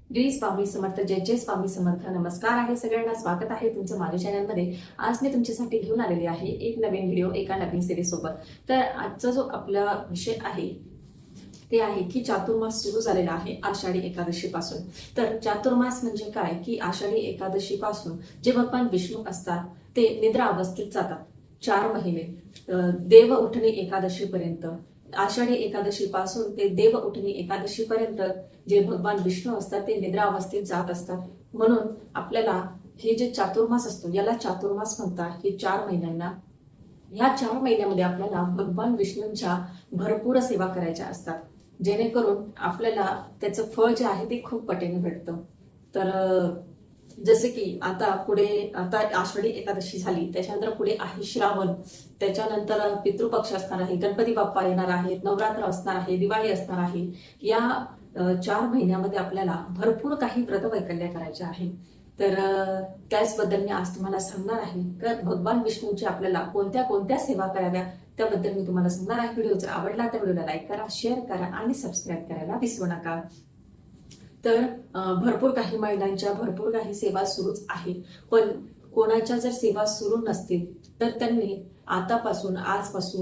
श्री स्वामी समर्थ. जय जय स्वामी समर्थ. नमस्कार आहे सगळ्यांना, स्वागत आहे तुमचं माझ्या चॅनलमध्ये. आज मी तुमच्यासाठी घेऊन आलेली आहे एक नवीन व्हिडिओ एका नवीन सिरीज सोबत. तर आजचा जो आपला विषय आहे ते आहे की चातुर्मास सुरू झालेला आहे आषाढी एकादशी पासून. तर चातुर्मास म्हणजे काय की आषाढी एकादशी पासून जे भगवान विष्णू असतात ते निद्रा अवस्थेत जातात 4 महिने, देव उठणी एकादशी पर्यंत. आषाढी एकादशी पासून ते देव उठणी एकादशी पर्यंत जे भगवान विष्णू असतात ते निद्रा अवस्थेत जात असतात. म्हणून आपल्याला हे जे चातुर्मास असतो याला चातुर्मास म्हणतात. हे 4 महिन्यांना, ह्या 4 महिन्यामध्ये आपल्याला भगवान विष्णूंच्या भरपूर सेवा करायच्या असतात, जेणेकरून आपल्याला त्याचं फळ जे आहे ते खूप पटीने भेटतं. तर जसे की आता आषाढी एकादशी झाली, त्याच्यानंतर पुढे आहे श्रावण, त्याच्यानंतर पितृपक्ष असणार आहे, गणपती बाप्पा येणार आहेत, नवरात्र असणार आहे, दिवाळी असणार आहे. या 4 महिन्यामध्ये आपल्याला भरपूर काही व्रतवैकल्य करायचे आहे. तर त्याचबद्दल मी आज तुम्हाला सांगणार आहे तर भगवान विष्णूची आपल्याला कोणत्या कोणत्या सेवा कराव्या त्याबद्दल मी तुम्हाला सांगणार आहे. व्हिडिओ जर आवडला तर व्हिडिओला लाईक करा, शेअर करा आणि सबस्क्राईब करायला विसरू नका. तर भरपूर काही महिलांच्या भरपूर काही सेवा सुरूच आहे, पण कोणाच्या जर सेवा सुरू नसतील तर त्यांनी आजपासून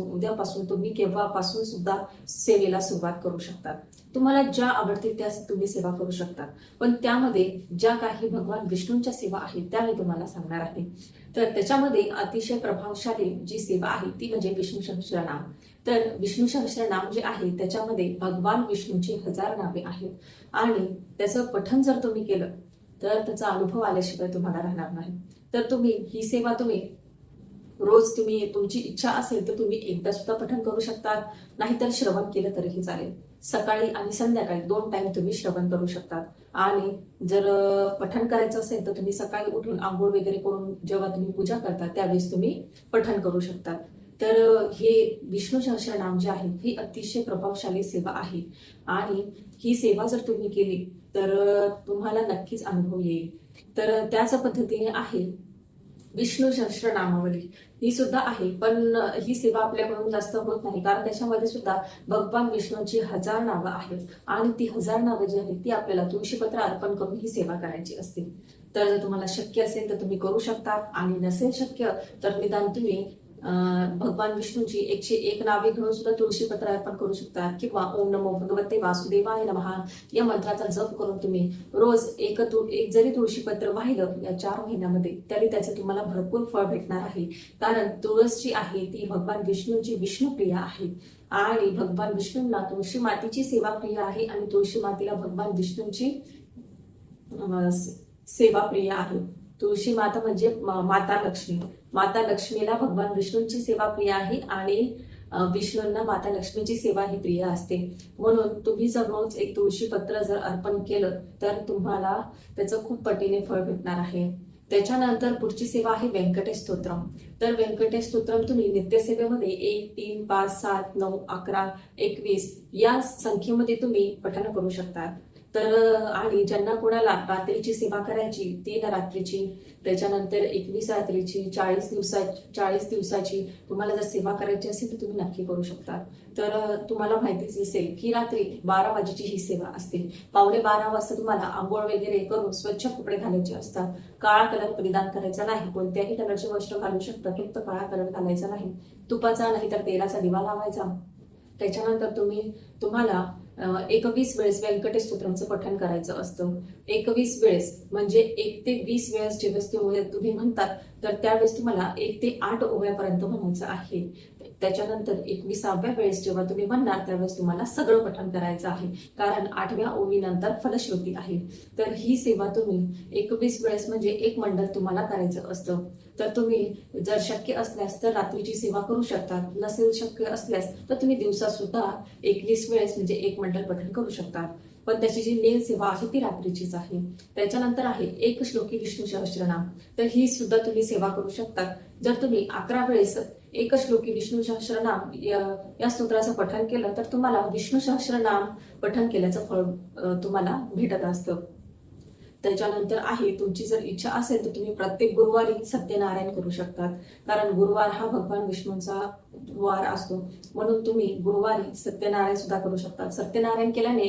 उद्यापासून तुम्ही केव्हापासून सुद्धा सेवेला सुरुवात करू शकतात. तुम्हाला ज्या आवडतील त्या तुम्ही सेवा करू शकतात, पण त्यामध्ये ज्या काही भगवान विष्णूंच्या सेवा आहेत त्या मी तुम्हाला सांगणार आहे. तर त्याच्यामध्ये अतिशय प्रभावशाली जी सेवा आहे ती म्हणजे विष्णू सहस्त्रनाम. तर विष्णू सहस्त्रनाम जे आहे त्याच्यामध्ये भगवान विष्णूची 1000 नावे आहेत आणि त्याचं पठण जर तुम्ही केलं तर त्याचा अनुभव आल्याशिवाय तुम्हाला राहणार नाही. तर ही सेवा रोज तुमची इच्छा असेल तर तुम्ही एकदा सुद्धा पठण करू शकता, नाहीतर श्रवण केलं तरीही चालेल. सकाळी आणि संध्याकाळी 2 टाइम तुम्ही श्रवण करू शकता. आणि जर पठण करायचं असेल तर तुम्ही सकाळी उठून आंघोळ वगैरे करून जेव्हा तुम्ही पूजा करता त्यावेळेस तुम्ही पठण करू शकता. तर हे विष्णू सहस्त्रनाम जे आहे ही अतिशय प्रभावशाली सेवा आहे आणि ही सेवा जर तुम्ही केली तर तुम्हाला नक्कीच अनुभव येईल. तर त्याच पद्धतीने आहे विष्णू सहस्त्रनामावली, ही सुद्धा आहे, पण ही सेवा आपल्याकडून जास्त होत नाही, कारण त्याच्यामध्ये सुद्धा भगवान विष्णूंची 1000 नावं आहेत आणि ती 1000 नावं जी आहेत ती आपल्याला तुळशीपत्र अर्पण करून ही सेवा करायची असते. तर जर तुम्हाला शक्य असेल तर तुम्ही करू शकता आणि नसेल शक्य तर निदान तुम्ही भगवान विष्णूची 101 नावे घेऊन सुद्धा तुळशीपत्र अर्पण करू शकता, किंवा ओम नमो भगवते वासुदेवाय नमः या मंत्राचा जप करून तुम्ही रोज एक जरी तुळशीपत्र वाहिलं या 4 महिन्यामध्ये तरी त्याचे तुम्हाला भरपूर फळ भेटणार आहे. कारण तुळस जी आहे ती भगवान विष्णूंची विष्णुप्रिया आहे आणि भगवान विष्णूंना तुळशी मातीची सेवा प्रिय आहे आणि तुळशी मातीला भगवान विष्णूंची सेवा प्रिय आहे. तुळशी माता म्हणजे माता लक्ष्मी. माता लक्ष्मीला भगवान विष्णूंची सेवा प्रिय आहे आणि विष्णूंना माता लक्ष्मीची सेवा ही प्रिय असते. म्हणून तुम्ही जर रोज एक तुळशी पत्र जर अर्पण केलं तर तुम्हाला त्याचं खूप पटीने फळ भेटणार आहे. त्याच्यानंतर पुढची सेवा आहे व्यंकटेश स्तोत्रम. तर व्यंकटेश स्तोत्रम तुम्ही नित्यसेवेमध्ये 1, 3, 5, 7, 9, 11, 21 या संख्येमध्ये तुम्ही पठण करू शकता. तर आणि ज्यांना कोणाला रात्रीची सेवा करायची 3 रात्रीची, त्याच्यानंतर 21 रात्रीची, 40 दिवसाची तुम्हाला जर सेवा करायची असेल तर तुम्ही नक्की करू शकता. तर तुम्हाला माहितीच असेल की रात्री 12 वाजेची ही सेवा असते. 11:15 वाजता तुम्हाला आंघोळ वगैरे करून स्वच्छ कपडे घालायचे असतात. काळा कलर परिधान करायचा नाही, कोणत्याही कलरचे वस्त्र घालू शकता, फक्त काळा कलर घालायचा नाही. तुपाचा नाही तर तेलाचा दिवा लावायचा. त्याच्यानंतर तुम्हाला 21 वेळेस व्यंकटेश स्तोत्रमचं पठण करायचं असतं. 21 वेळेस म्हणजे 1 ते 20 वेळेस जेव्हा तुम्ही म्हणतात तर त्यावेळेस तुम्हाला 1 ते 8 ओव्यापर्यंत म्हणायचं आहे. त्याच्यानंतर 21व्या वेळेस जेव्हा तुम्ही म्हणणार त्यावेळेस तुम्हाला सगळं पठण करायचं आहे, कारण 8व्या ओवीनंतर फलश्रुती आहे. तर ही सेवा तुम्ही 21 वेळेस म्हणजे 1 मंडल तुम्हाला करायचं असतं. तर तुम्ही जर शक्य असल्यास तर रात्रीची सेवा करू शकता, नसेल शक्य असल्यास तर तुम्ही दिवसा सुद्धा 21 वेळेस म्हणजे 1 मंडल पठण करू शकता. पण त्याची जी मेन सेवा आहे ती रात्रीचीच आहे. त्याच्यानंतर आहे 1 श्लोकी विष्णू सहस्त्रनाम. तर ही सुद्धा तुम्ही सेवा करू शकता. जर तुम्ही 11 वेळेस 1 श्लोकी विष्णू सहस्त्रनाम या स्तोत्राचं पठण केलं तर तुम्हाला विष्णू सहस्त्रनाम पठण केल्याचं फळ तुम्हाला भेटत असतं. त्याच्यानंतर आहे, तुमची जर इच्छा असेल तर तुम्ही प्रत्येक गुरुवारी सत्यनारायण करू शकतात. कारण गुरुवार हा भगवान विष्णूंचा वार असतो, म्हणून तुम्ही गुरुवारी सत्यनारायण सुद्धा करू शकतात. सत्यनारायण केल्याने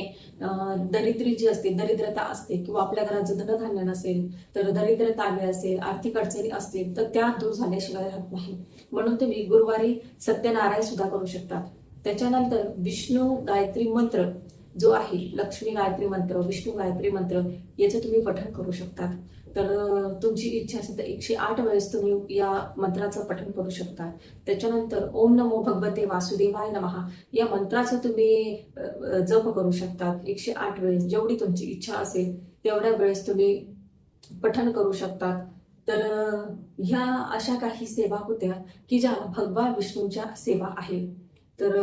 दरिद्री जी असते, दरिद्रता असते किंवा आपल्या घरात जर धनधान्य नसेल तर दरिद्रता आली असेल, आर्थिक अडचणी असतील तर त्या दूर झाल्याशिवाय राहत नाही. म्हणून तुम्ही गुरुवारी सत्यनारायण सुद्धा करू शकतात. त्याच्यानंतर विष्णू गायत्री मंत्र जो आहे, लक्ष्मी गायत्री मंत्र, विष्णू गायत्री मंत्र याचं तुम्ही पठण करू शकतात. तर तुमची इच्छा असेल तर 108 वेळेस तुम्ही या मंत्राचं पठण करू शकता. त्याच्यानंतर ओम नमो भगवते वासुदेवाय नमः या मंत्राचं तुम्ही जप करू शकतात. 108 वेळेस जेवढी तुमची इच्छा असेल तेवढ्या वेळेस तुम्ही पठण करू शकतात. तर ह्या अशा काही सेवा होत्या की ज्या भगवान विष्णूंच्या सेवा आहेत. तर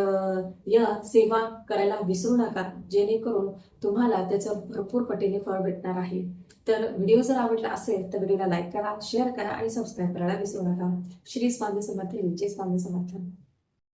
या सेवा करायला विसरू नका, जेणेकरून तुम्हाला त्याचं भरपूर पटीने फळ भेटणार आहे. तर व्हिडिओ जर आवडला असेल तर व्हिडिओला लाईक करा, शेअर करा आणि सबस्क्राईब करायला विसरू नका. श्री स्वामी समर्थ, विजय स्वामी समर्थ.